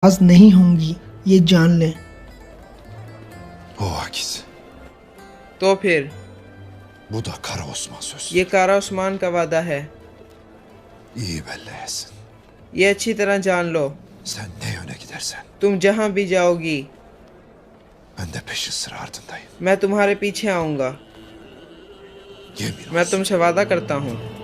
आज नहीं होंगी, ये जान लें। O vakit तो फिर bu da Kara Osman sözü. ये कारा उस्मान का वादा है, İyi belli etsin. ये अच्छी तरह जान लो। Sen ne yöne gidersen तुम जहाँ भी जाओगी ben de peşin sıra ardındayım. मैं तुम्हारे पीछे आऊँगा। Yemin मैं olsun. तुमसे वादा करता हूँ।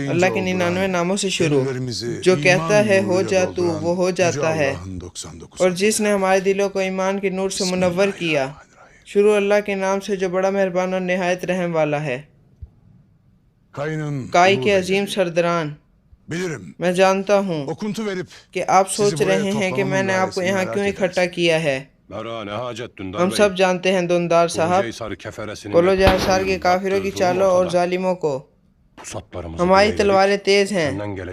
अल्लाह के 99 नामों से शुरू। जो कहता है हो जा तू वो हो जाता है, और जिसने हमारे दिलों को ईमान के नूर से मुनव्वर किया। शुरू अल्लाह के नाम से जो बड़ा मेहरबान और निहायत रहम वाला है। काई के अजीम सरदरान, मैं जानता हूँ कि आप सोच रहे हैं कि मैंने आपको यहाँ क्यों इकट्ठा किया है। हम सब जानते हैं दुनदार साहब, कोलोजासार के काफिरों की चालों और जालिमों को। हमारी तलवारें तेज हैं।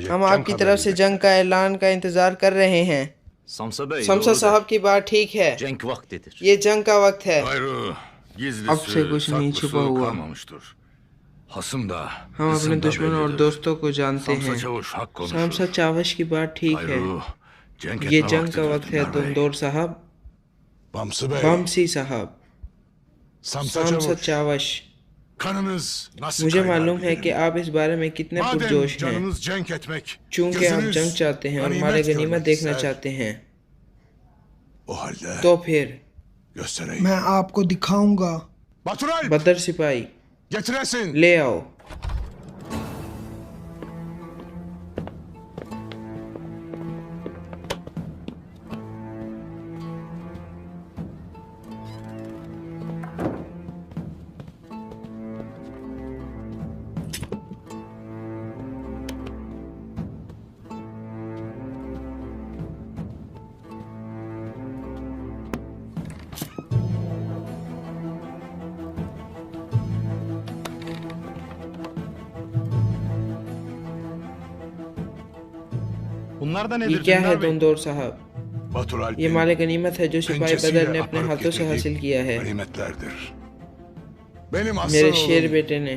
हम आपकी तरफ से जंग का ऐलान का इंतजार कर रहे हैं। समसा साहब की बात ठीक है, ये जंग का वक्त है। अब से कुछ नहीं छुपा हुआ। हम अपने दुश्मनों और दोस्तों को जानते हैं। समसा चावश की बात ठीक है, ये जंग का वक्त है। दुंदोर साहब, बमसी साहब, समसा चावश, मुझे मालूम है कि आप इस बारे में कितने पुरजोश हैं। चूंकि आप जंग चाहते हैं और हमारे गनीमत देखना चाहते हैं, तो फिर मैं आपको दिखाऊंगा। बदर सिपाही, ले आओ। ये क्या है दुंदोर साहब? ये माल गनीमत है जो सिपाही बदर ने अपने हाथों से हासिल किया है। मेरे शेर बेटे ने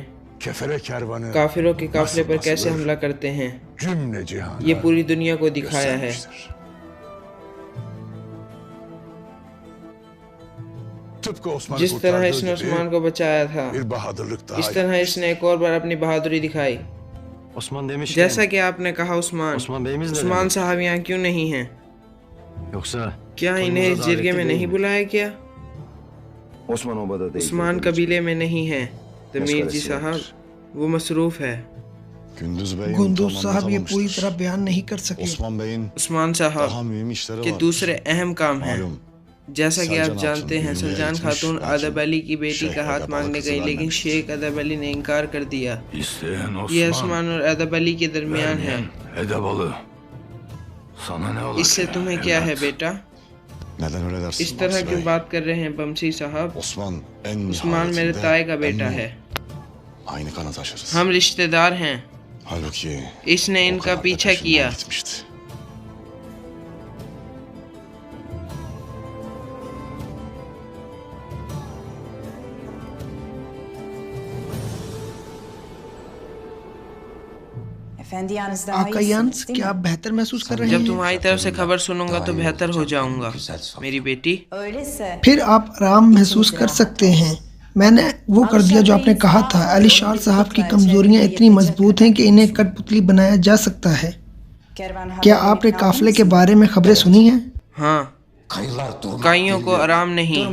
काफिरों के काफिले पर कैसे हमला करते हैं, ये पूरी दुनिया को दिखाया है। जिस तरह इसने उस्मान को बचाया था, इस तरह इसने एक और बार अपनी बहादुरी दिखाई। जैसा कि आपने कहा, उस्मान साहब यहाँ क्यों नहीं हैं? क्या इन्हें इस जिरगे में नहीं बुलाया गया? उस्मान कबीले में नहीं है तमीर जी साहब, वो मसरूफ है। गुंदुज साहब ये पूरी तरह बयान नहीं कर सके। उस्मान साहब के दूसरे अहम काम हैं। जैसा कि आप जानते हैं, सुल्तान खातून अदब अली की बेटी का हाथ मांगने गई, लेकिन शेख अदब अली ने इनकार कर दिया। ये उस्मान और अदब अली के दरमियान है। इससे तुम्हें क्या है बेटा? इस तरह क्यों बात कर रहे हैं बमसी साहब? उस्मान मेरे ताए का बेटा है, हम रिश्तेदार हैं। इसने इनका पीछा किया। आका यान्स, क्या आप बेहतर महसूस कर रहे हैं? जब तुम्हारी तरफ से खबर सुनूंगा तो बेहतर हो जाऊंगा मेरी बेटी। फिर आप आराम महसूस कर सकते हैं। मैंने वो कर दिया जो आपने कहा था। अली शार साहब की कमजोरियां इतनी मजबूत हैं कि इन्हें कठपुतली बनाया जा सकता है। क्या आपने काफिले के बारे में खबरें सुनी हैं? हाँ, काइयों को आराम नहीं।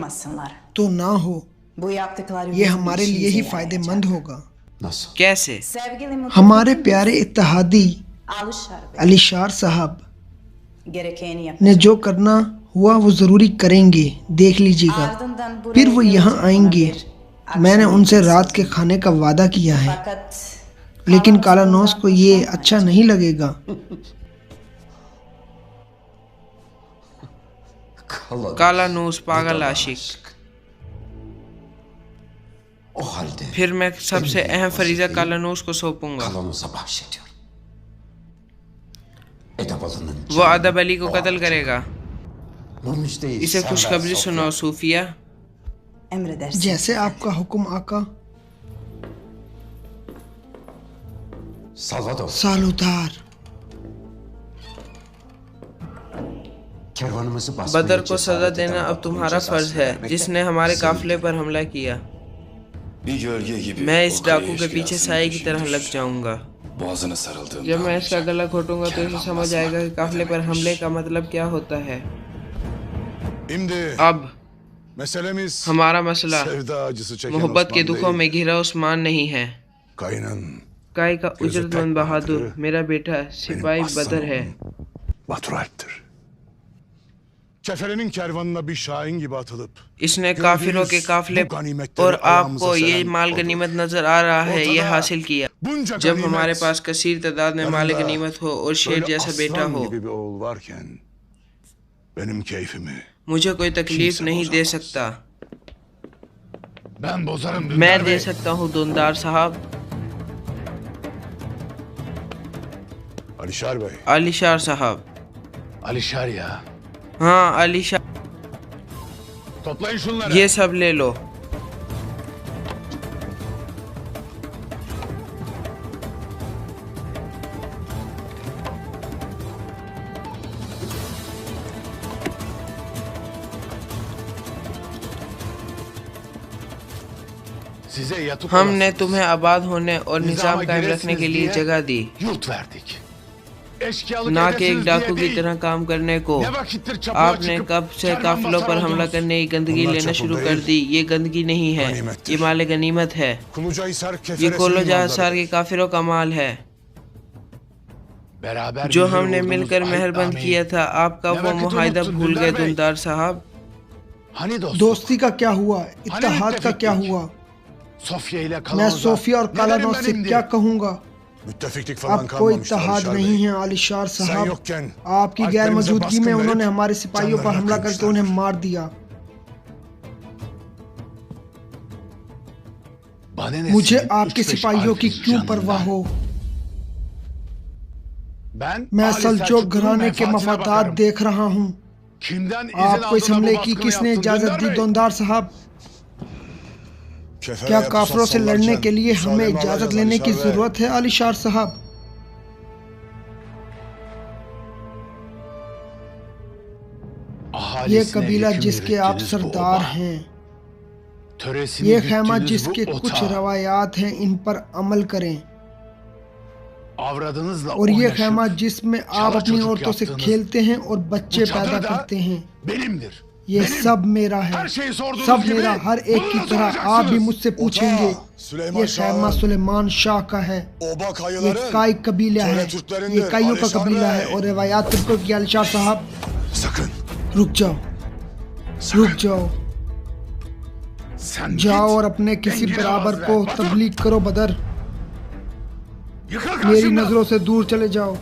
तो ना हो, ये हमारे लिए ही फायदेमंद होगा। कैसे? हमारे प्यारे इत्तेहादी अली शार साहब ने जो करना हुआ वो ज़रूरी करेंगे, देख लीजिएगा। फिर वो यहाँ आएंगे। मैंने उनसे रात के खाने का वादा किया है, लेकिन कालानौस को ये अच्छा नहीं लगेगा। कालानौस पागल आशिक। फिर मैं सबसे अहम फरीजा कालानौस को सौंपूंगा। वो अदब अली को कत्ल करेगा। इसे खुशखबरी सुनाओ सूफिया। जैसे आपका हुक्म आका। सालूदार। बदर को सजा देना अब तुम्हारा फर्ज है, जिसने हमारे काफिले पर हमला किया। मैं इस डाकू के पीछे साए की तरह लग जाऊंगा। जब मैं इसका गला घोटूंगा तो इसे समझ आएगा कि काफिले पर हमले का मतलब क्या होता है। अब हमारा मसला मोहब्बत के दुखों में घिरा उस्मान नहीं है। काई का उजरतमंद बहादुर मेरा बेटा सिपाही बदर है। इसने काफिरों के काफिले और आपको ये माल गनीमत नजर आ रहा है, ये हासिल किया। जब हमारे पास कसीर तादाद में माल गनीमत हो और शेर जैसा बेटा हो, मुझे कोई तकलीफ नहीं दे सकता। मैं दे सकता हूँ दुंदार साहब। अलीशार साहब। हाँ अलीशार, ये सब ले लो। हमने तुम्हें आबाद होने और निजाम कायम रखने के लिए जगह दी, ना कि एक डाकू की तरह काम करने को। आपने कब से काफिलों पर हमला करने की गंदगी लेना शुरू कर दी। ये गंदगी नहीं है, ये माल गनीमत है। ये कोलोजासार के काफिरों का माल है जो हमने मिलकर मेहरबंद किया था। आपका वो मुआहिदा भूल गए दुंदार साहब। दोस्ती का क्या हुआ, इत्तेहाद का क्या हुआ? मैं सोफिया और कालानौस से क्या कहूँगा? अब कोई इत्तेहाद नहीं है आलिशार साहब। आपकी गैर मौजूदगी में उन्होंने हमारे सिपाहियों पर हमला करके उन्हें मार दिया। मुझे आपके सिपाहियों की क्यों परवाह हो? मैं सल्जूक घराने के मफादात देख रहा हूँ। आपको इस हमले की किसने इजाजत दी दुंदार साहब? क्या काफिरों से लड़ने के लिए हमें इजाजत लेने की जरूरत है अलीशार साहब? ये कबीला जिसके आप सरदार हैं, ये खैमा जिसके कुछ रवायात हैं, इन पर अमल करें। और ये खैमा जिसमें आप अपनी औरतों से खेलते हैं और बच्चे पैदा करते हैं, ये सब मेरा है, सब मेरा। हर एक की तरह आप भी मुझसे पूछेंगे। ये खैमा सुलेमान शाह का है, ये काई कबीला है, ये काइयों का कबीला है और रिवायात तुर्कों की। अलीशार साहब रुक जाओ, रुक जाओ, जाओ और अपने किसी बराबर को तबलीग करो बदर। मेरी नजरों से दूर चले जाओ।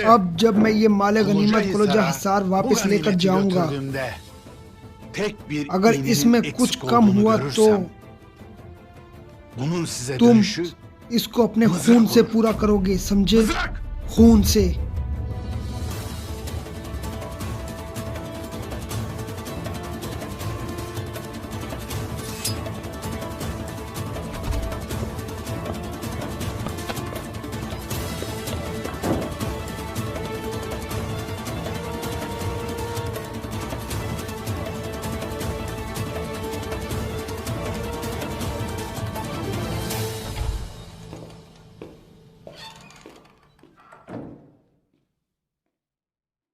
अब जब मैं ये माले गनीमत कुलजा हसार वापस लेकर जाऊंगा, अगर इसमें कुछ कम हुआ तो तुम इसको अपने खून से पूरा करोगे, समझे? खून से।